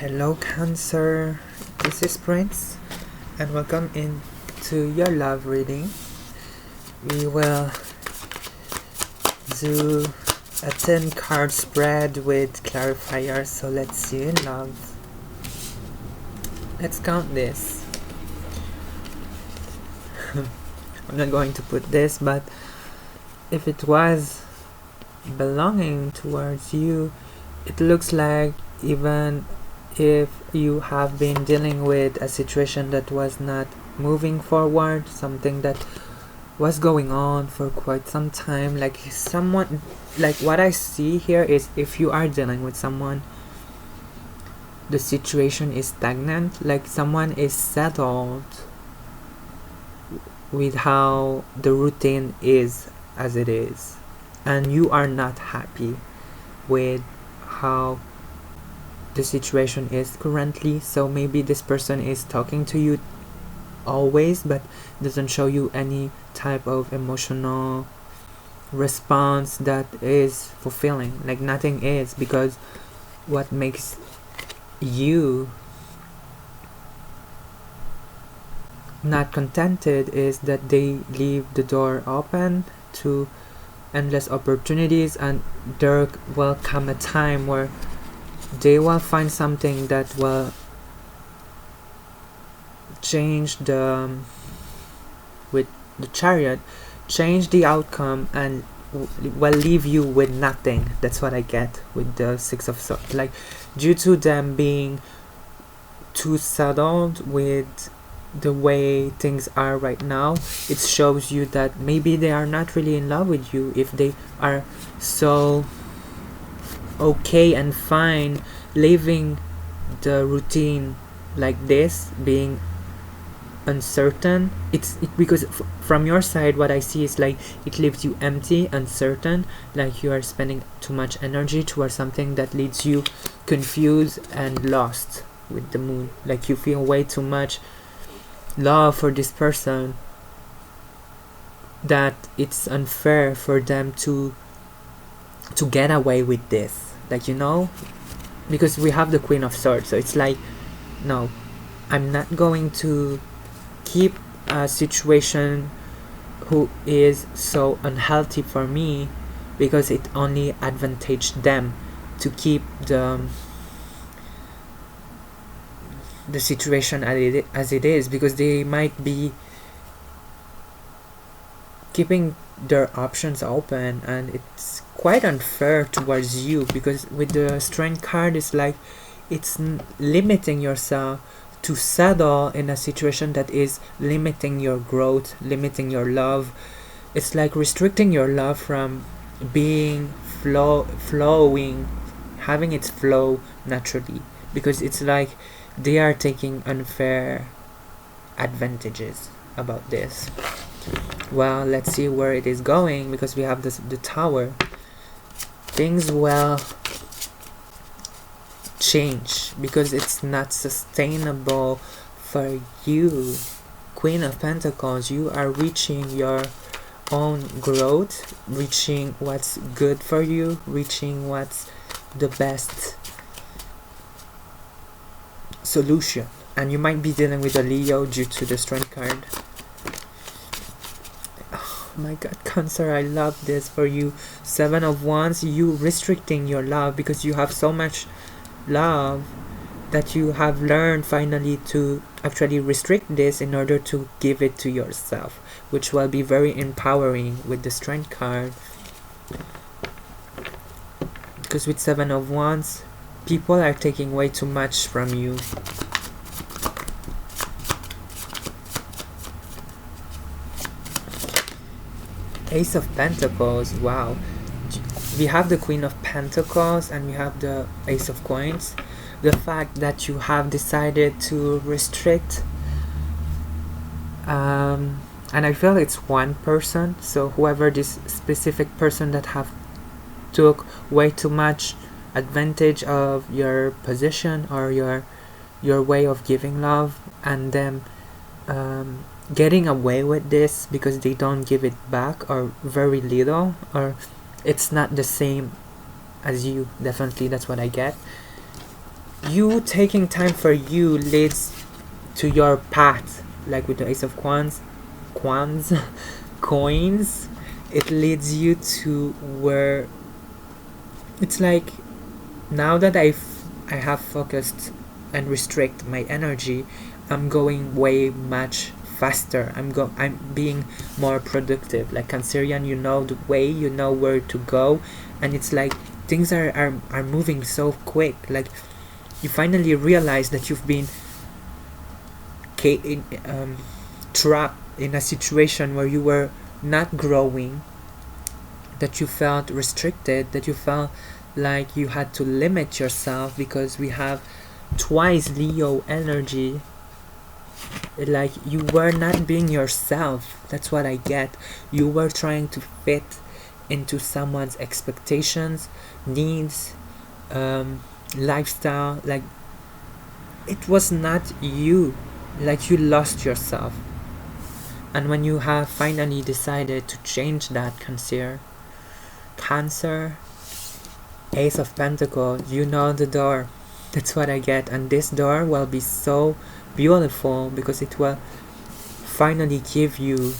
Hello, Cancer. This is Prince, and welcome into your love reading. We will do a 10 card spread with clarifiers. So let's see, love. Let's count this. I'm not going to put this, but if it was belonging towards you, it looks like even if you have been dealing with a situation that was not moving forward, something that was going on for quite some time, like someone, like what I see here is if you are dealing with someone, the situation is stagnant, like someone is settled with how the routine is as it is, and you are not happy with how the situation is currently. So maybe this person is talking to you always but doesn't show you any type of emotional response that is fulfilling, like nothing is, because what makes you not contented is that they leave the door open to endless opportunities, and there will come a time where they will find something that will change with the Chariot, change the outcome, and will leave you with nothing. That's what I get with the Six of Swords. Like, due to them being too settled with the way things are right now, it shows you that maybe they are not really in love with you if they are so okay and fine living the routine like this, being uncertain. Because from your side, what I see is like it leaves you empty, uncertain, like you are spending too much energy towards something that leaves you confused and lost with the Moon. Like you feel way too much love for this person that it's unfair for them to get away with this, like, you know, because we have the Queen of Swords. So it's like, no, I'm not going to keep a situation who is so unhealthy for me, because it only advantaged them to keep the situation as it is, because they might be keeping their options open, and it's quite unfair towards you, because with the Strength card, it's like it's limiting yourself to settle in a situation that is limiting your growth, limiting your love. It's like restricting your love from being flowing, having its flow naturally, because it's like they are taking unfair advantages about this. Well, let's see where it is going, because we have the Tower. Things will change because it's not sustainable for you. Queen of Pentacles, you are reaching your own growth, reaching what's good for you, reaching what's the best solution. And you might be dealing with a Leo due to the Strength card. My God, Cancer, I love this for you. 7 of Wands, you restricting your love because you have so much love that you have learned finally to actually restrict this in order to give it to yourself, which will be very empowering with the Strength card. Because with 7 of Wands, people are taking way too much from you. Ace of Pentacles, wow. We have the Queen of Pentacles and we have the Ace of Coins. The fact that you have decided to restrict, and I feel it's one person, so whoever this specific person that have took way too much advantage of your position or your way of giving love, and them getting away with this because they don't give it back, or very little, or it's not the same as you. Definitely, that's what I get. you taking time for you leads to your path, like with the Ace of Wands coins. It leads you to where it's like, now that I have focused and restrict my energy, I'm going way much faster. I'm being more productive. Like Cancerian, you know the way, you know where to go, and it's like things are moving so quick. Like you finally realize that you've been trapped in a situation where you were not growing, that you felt restricted, that you felt like you had to limit yourself, because we have twice Leo energy. Like you were not being yourself. That's what I get. You were trying to fit into someone's expectations, needs, lifestyle. Like it was not you. Like you lost yourself. And when you have finally decided to change that, Cancer, Ace of Pentacles, you know the door. That's what I get. And this door will be so beautiful because it will finally give you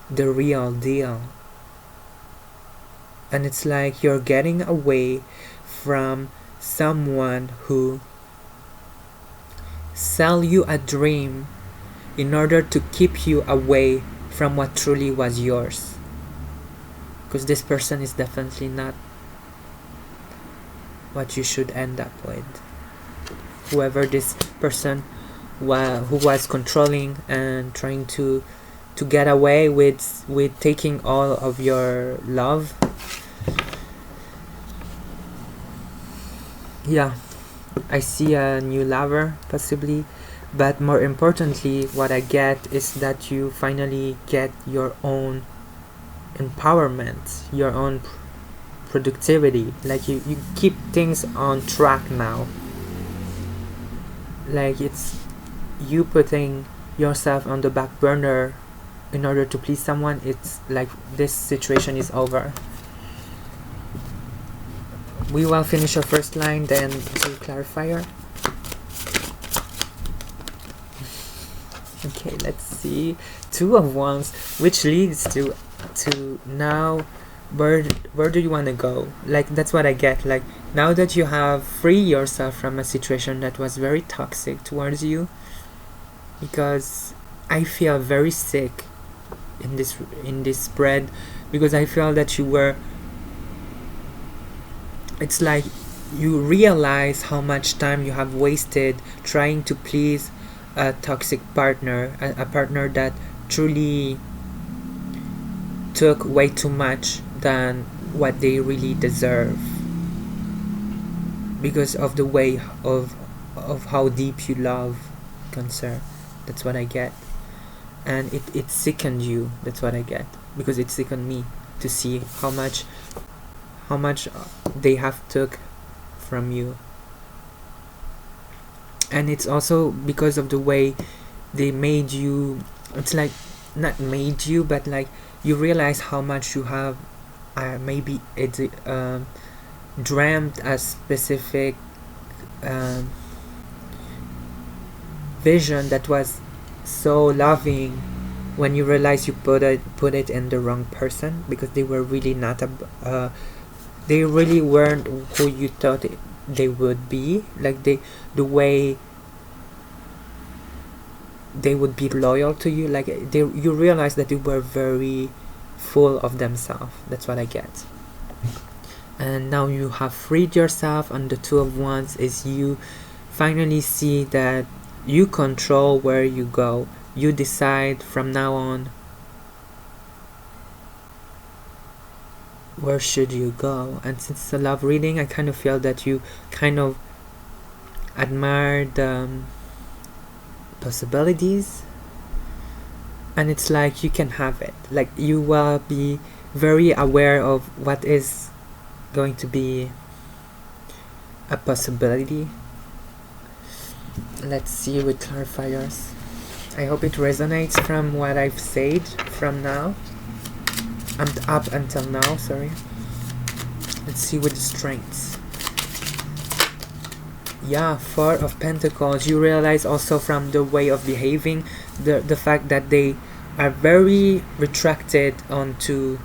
the real deal. And it's like you're getting away from someone who sell you a dream in order to keep you away from what truly was yours. Because this person is definitely not what you should end up with. Whoever this person who was controlling and trying to get away with taking all of your love. Yeah, I see a new lover possibly, but more importantly what I get is that you finally get your own empowerment, your own productivity. Like you keep things on track now. Like it's you putting yourself on the back burner in order to please someone. It's like this situation is over. We will finish our first line, then do clarifier. Okay, let's see. Two of Wands, which leads to now where do you want to go? Like that's what I get. Like now that you have freed yourself from a situation that was very toxic towards you, because I feel very sick in this spread, because I feel that you were, it's like you realize how much time you have wasted trying to please a toxic partner, a partner that truly took way too much than what they really deserve, because of the way of how deep you love, Cancer. That's what I get. And it sickened you. That's what I get, because it sickened me to see how much they have took from you. And it's also because of the way they made you. It's like not made you, but like you realize how much you have maybe it's dreamt a specific vision that was so loving, when you realize you put it in the wrong person, because they were really not they really weren't who you thought they would be. Like the way they would be loyal to you, like you realize that they were very full of themselves. That's what I get. And now you have freed yourself, and the Two of Wands is you finally see that you control where you go. You decide from now on where should you go. And since it's a love reading, I kind of feel that you kind of admire the possibilities, and it's like you can have it. Like you will be very aware of what is going to be a possibility. Let's see with clarifiers. I hope it resonates from what I've said from now and up until now. Sorry. Let's see with the strengths. Yeah, Four of Pentacles. You realize also from the way of behaving, the fact that they are very retracted onto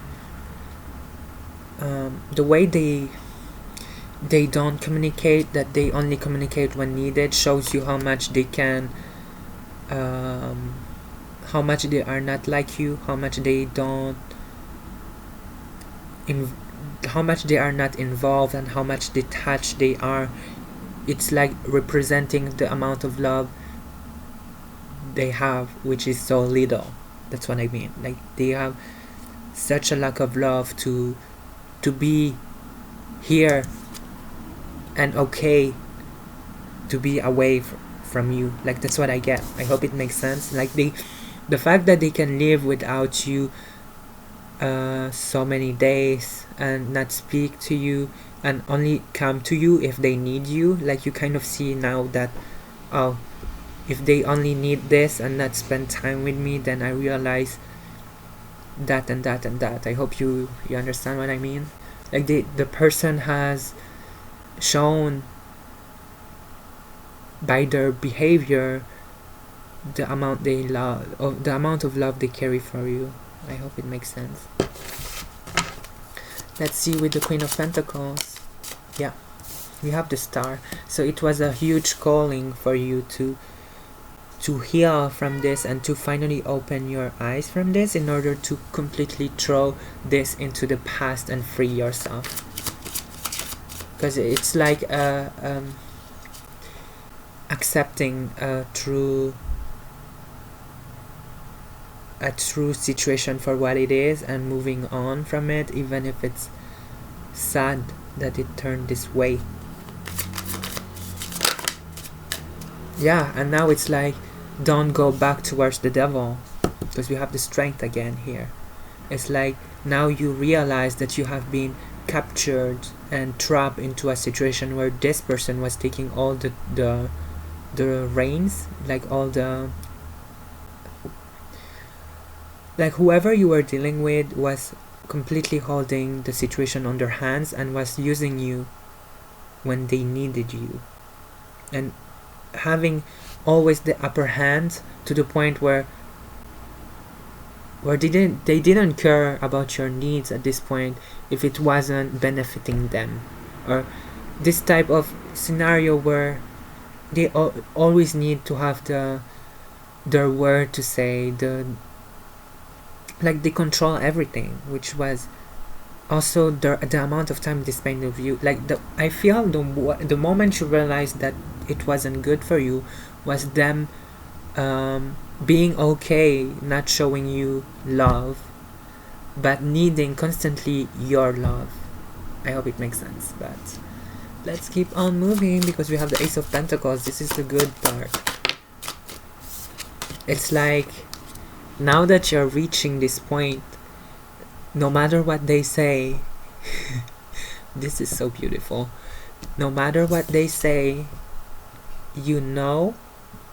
the way they don't communicate, that they only communicate when needed, shows you how much they can how much they are not like you, how much they don't how much they are not involved, and how much detached they are. It's like representing the amount of love they have, which is so little. That's what I mean. Like, they have such a lack of love to be here and okay to be away from you. Like, that's what I get. I hope it makes sense. Like, the fact that they can live without you so many days and not speak to you and only come to you if they need you. Like, you kind of see now that, oh, if they only need this and not spend time with me, then I realize that and that and that. I hope you understand what I mean. Like, the person has shown by their behavior the amount they love, or the amount of love they carry for you. I hope it makes sense. Let's see with the Queen of Pentacles. Yeah, we have the Star. So it was a huge calling for you to heal from this and to finally open your eyes from this in order to completely throw this into the past and free yourself. Because it's like accepting a true situation for what it is and moving on from it, even if it's sad that it turned this way. Yeah, and now it's like, don't go back towards the devil, because we have the Strength again here. It's like, now you realize that you have been captured and trapped into a situation where this person was taking all the reins, like all the, like whoever you were dealing with was completely holding the situation on their hands and was using you when they needed you, and having always the upper hand, to the point where they didn't care about your needs at this point if it wasn't benefiting them, or this type of scenario where they always need to have their word to say, like they control everything, which was also the amount of time they spend with you. Like, I feel the moment you realize that it wasn't good for you was them being okay not showing you love, but needing constantly your love. I hope it makes sense. But let's keep on moving, because we have the Ace of Pentacles. This is the good part. It's like, now that you're reaching this point, no matter what they say, this is so beautiful. No matter what they say, you know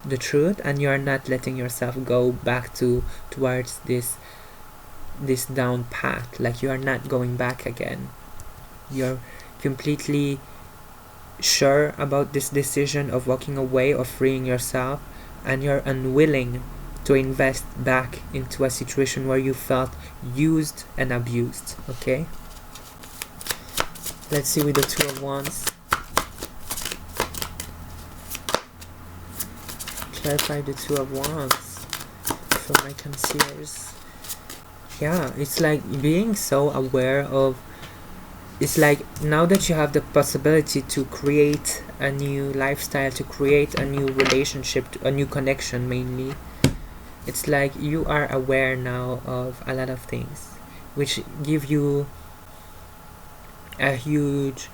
the truth, and you're not letting yourself go back towards this down path. Like, you are not going back again. You're completely sure about this decision of walking away, of freeing yourself, and you're unwilling to invest back into a situation where you felt used and abused. Okay, let's see with the Two of Wands. Clarify the Two of Wands for my concealers. Yeah, it's like being so aware of, it's like, now that you have the possibility to create a new lifestyle, to create a new relationship, a new connection mainly, it's like you are aware now of a lot of things, which give you a huge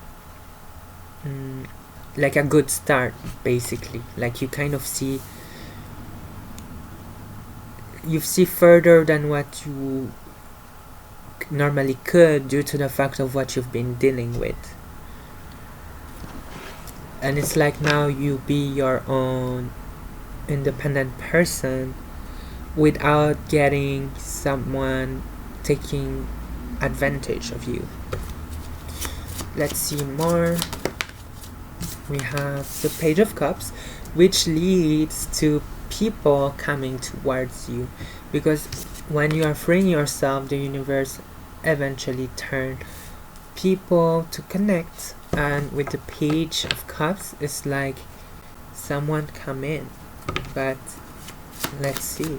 like a good start, basically. Like, you kind of see further than what you normally could, due to the fact of what you've been dealing with. And it's like, now you be your own independent person without getting someone taking advantage of you. Let's see more we have the Page of Cups, which leads to people coming towards you, because when you are freeing yourself, the universe eventually turn people to connect. And with the Page of Cups, it's like someone come in, but let's see.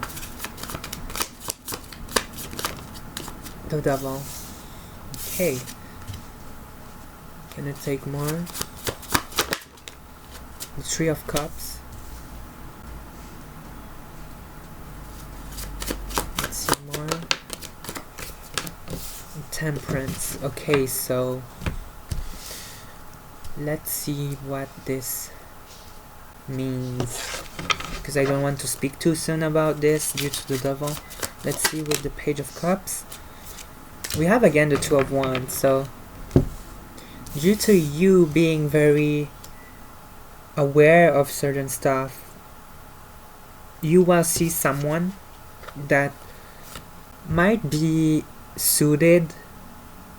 The Devil. Okay, can I take more? The Three of Cups. Let's see more. Temperance. Okay, so let's see what this means, because I don't want to speak too soon about this due to the Devil. Let's see with the Page of Cups. We have again the Two of Wands, so due to you being very aware of certain stuff, you will see someone that might be suited.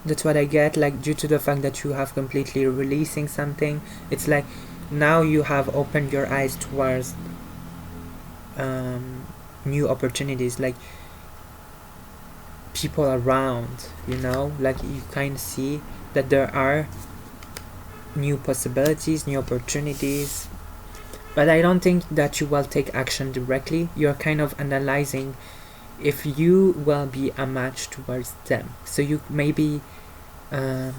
That's what I get, like due to the fact that you have completely releasing something. It's like now you have opened your eyes towards new opportunities, like people around, you know, like you kind of see that there are new possibilities, new opportunities, but I don't think that you will take action directly. You're kind of analyzing if you will be a match towards them. So you maybe and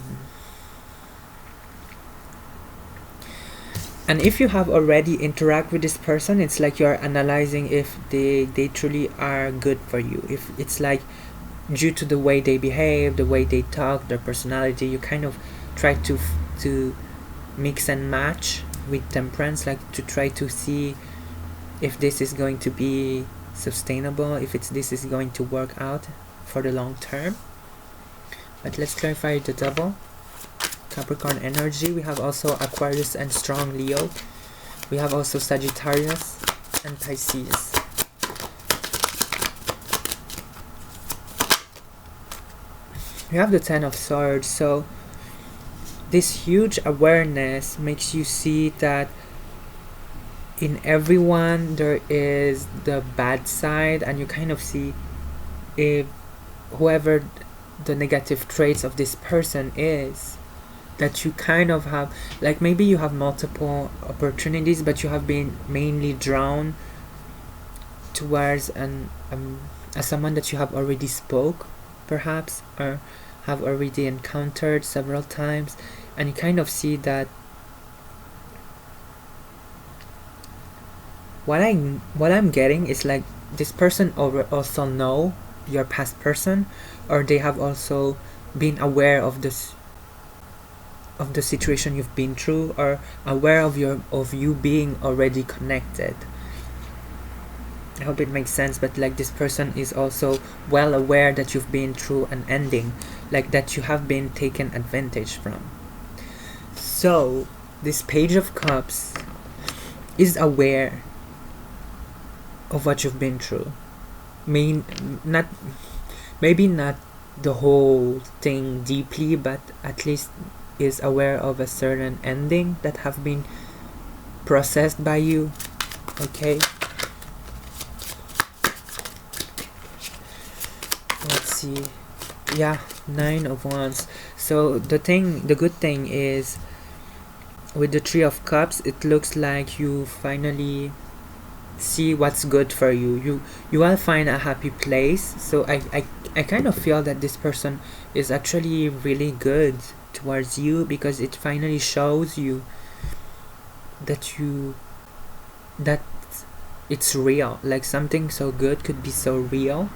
if you have already interact with this person, it's like you're analyzing if they truly are good for you. If it's like due to the way they behave, the way they talk, their personality, you kind of try to mix and match with Temperance, like to try to see if this is going to be sustainable, if this is going to work out for the long term. But let's clarify the Devil. Capricorn energy. We have also Aquarius and strong Leo. We have also Sagittarius and Pisces. We have the Ten of Swords. So this huge awareness makes you see that in everyone there is the bad side, and you kind of see if whoever the negative traits of this person is, that you kind of have, like maybe you have multiple opportunities, but you have been mainly drawn towards someone that you have already spoke, perhaps, or have already encountered several times, and you kind of see that what I'm getting is like this person also know your past person, or they have also been aware of this, of the situation you've been through, or aware of you being already connected. I hope it makes sense, but like this person is also well aware that you've been through an ending, like that you have been taken advantage from. So this Page of Cups is aware of what you've been through. Maybe not the whole thing deeply, but at least is aware of a certain ending that have been processed by you. Okay, let's see. Yeah, Nine of Wands. So the good thing is with the Three of Cups, it looks like you finally see what's good for you. You will find a happy place. So I kind of feel that this person is actually really good towards you, because it finally shows you that it's real, like something so good could be so real,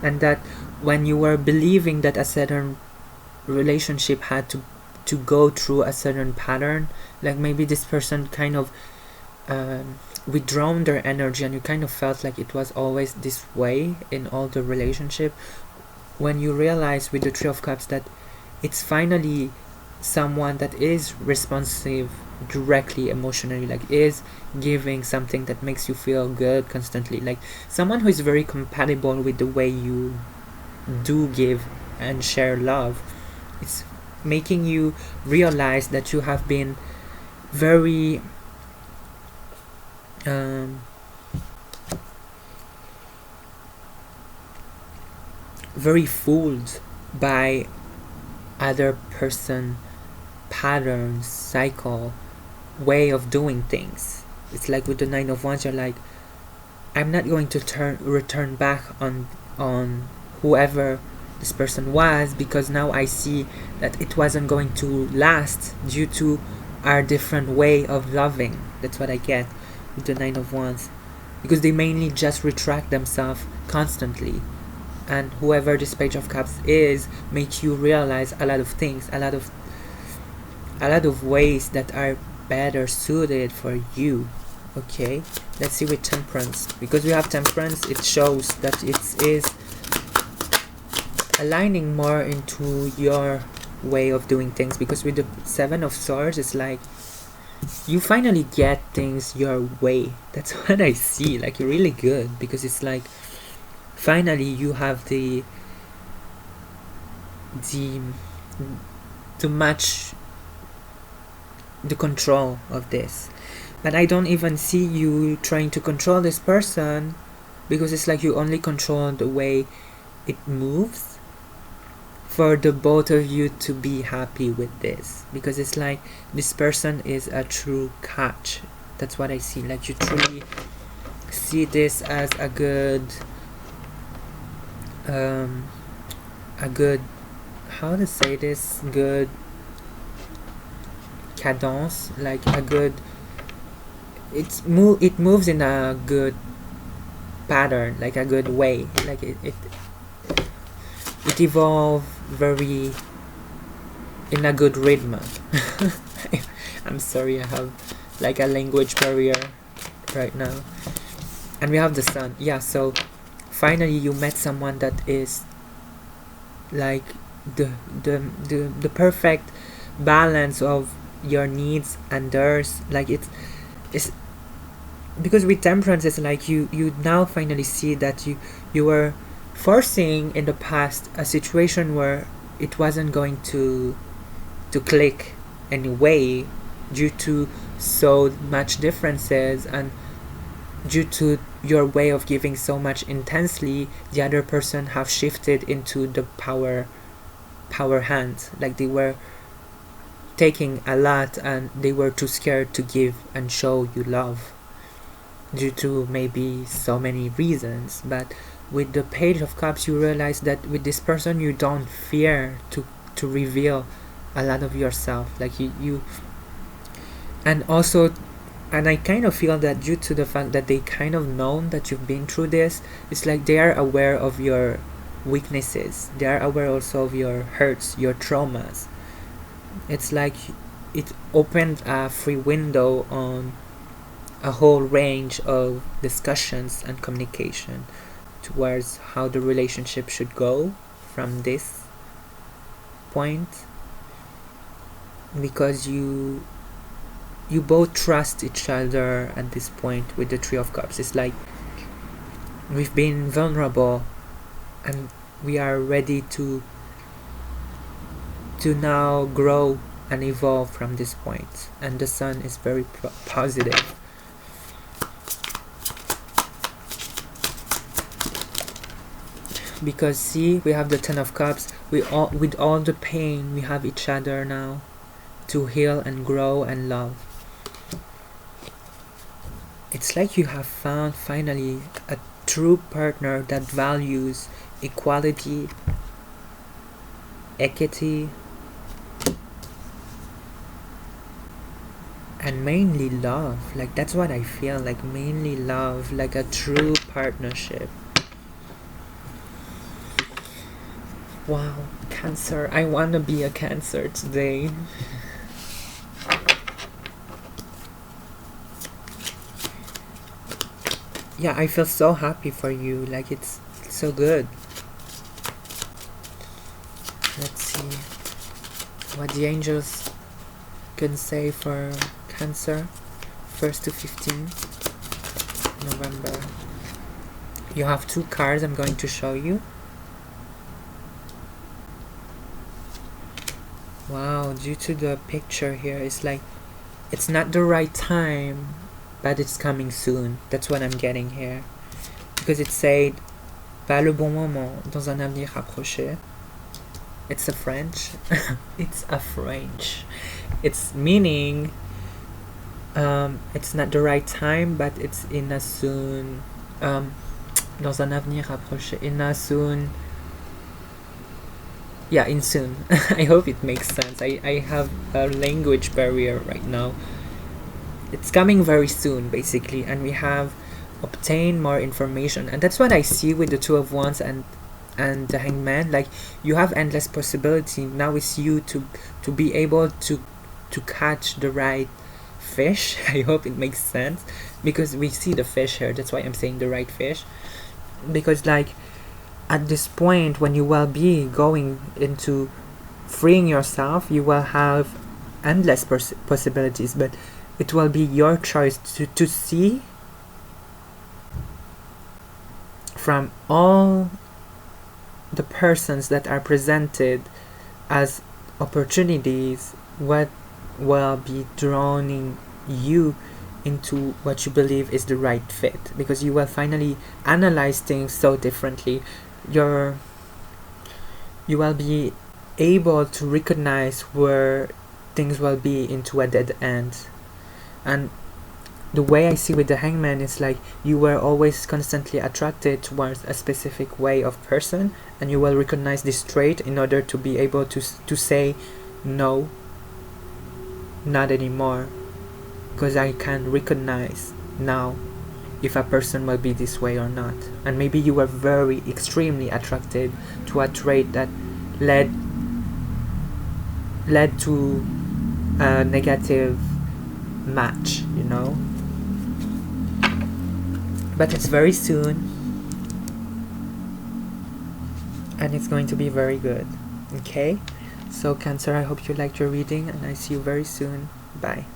and that when you were believing that a certain relationship had to go through a certain pattern, like maybe this person kind of withdrawn their energy, and you kind of felt like it was always this way in all the relationship, when you realize with the Three of Cups that it's finally someone that is responsive directly emotionally, like is giving something that makes you feel good constantly, like someone who is very compatible with the way you do give and share love. It's making you realize that you have been very very fooled by other person patterns, cycle, way of doing things. It's like with the Nine of Wands, you're like, I'm not going to return back on whoever this person was, because now I see that it wasn't going to last due to our different way of loving. That's what I get with the Nine of Wands, because they mainly just retract themselves constantly, and whoever this Page of Cups is makes you realize a lot of things, a lot of ways that are better suited for you. Okay, let's see with Temperance, because we have Temperance, it shows that it is aligning more into your way of doing things, because with the Seven of Swords, it's like you finally get things your way. That's what I see. Like, you're really good, because it's like finally you have the to match the control of this. And I don't even see you trying to control this person, because it's like you only control the way it moves for the both of you to be happy with this, because it's like this person is a true catch. That's what I see. Like, you truly see this as a good how to say this, good cadence, like a good, it moves in a good pattern, like a good way, like it evolves very in a good rhythm. I'm sorry, I have like a language barrier right now. And we have the Sun. Yeah, so finally you met someone that is like the perfect balance of your needs and theirs. Like, it's because with Temperance, it's like you now finally see that you were forcing in the past a situation where it wasn't going to click anyway, due to so much differences, and due to your way of giving so much intensely, the other person have shifted into the power hand. Like, they were taking a lot and they were too scared to give and show you love, due to maybe so many reasons. But with the Page of Cups, you realize that with this person you don't fear to reveal a lot of yourself. Like, you and also, and I kind of feel that due to the fact that they kind of know that you've been through this, it's like they are aware of your weaknesses, they are aware also of your hurts, your traumas. It's like it opened a free window on a whole range of discussions and communication towards how the relationship should go from this point, because you both trust each other at this point. With the Three of Cups, it's like we've been vulnerable and we are ready to now grow and evolve from this point. And the Sun is very positive. Because see, we have the Ten of Cups. With all the pain, we have each other now to heal and grow and love. It's like you have found finally a true partner that values equality, equity, and mainly love. Like, that's what I feel, like mainly love, like a true partnership. Wow, Cancer, I want to be a Cancer today. Yeah, I feel so happy for you. Like, it's so good. Let's see what the angels can say for Cancer, 1st to 15th November. You have two cards I'm going to show you. Wow, due to the picture here, it's like it's not the right time, but it's coming soon. That's what I'm getting here. Because it said, pas le bon moment, dans un avenir rapproché. It's a French. It's a French. It's meaning, it's not the right time, but it's in a soon, dans un avenir rapproché, in a soon, yeah, in soon. I hope it makes sense. I have a language barrier right now. It's coming very soon, basically, and we have obtained more information, and that's what I see with the Two of Wands and the Hangman. Like, you have endless possibility. Now it's you to be able to catch the right fish. I hope it makes sense, because we see the fish here. That's why I'm saying the right fish, because like at this point when you will be going into freeing yourself, you will have endless possibilities, but it will be your choice to see from all the persons that are presented as opportunities what will be drawing you into what you believe is the right fit, because you will finally analyze things so differently. You will be able to recognize where things will be into a dead end. And the way I see with the Hangman is like you were always constantly attracted towards a specific way of person, and you will recognize this trait in order to be able to say no, not anymore, because I can recognize now if a person will be this way or not. And maybe you were very extremely attracted to a trait that led to a negative match, you know. But it's very soon, and it's going to be very good. Okay, so Cancer, I hope you liked your reading, and I see you very soon. Bye.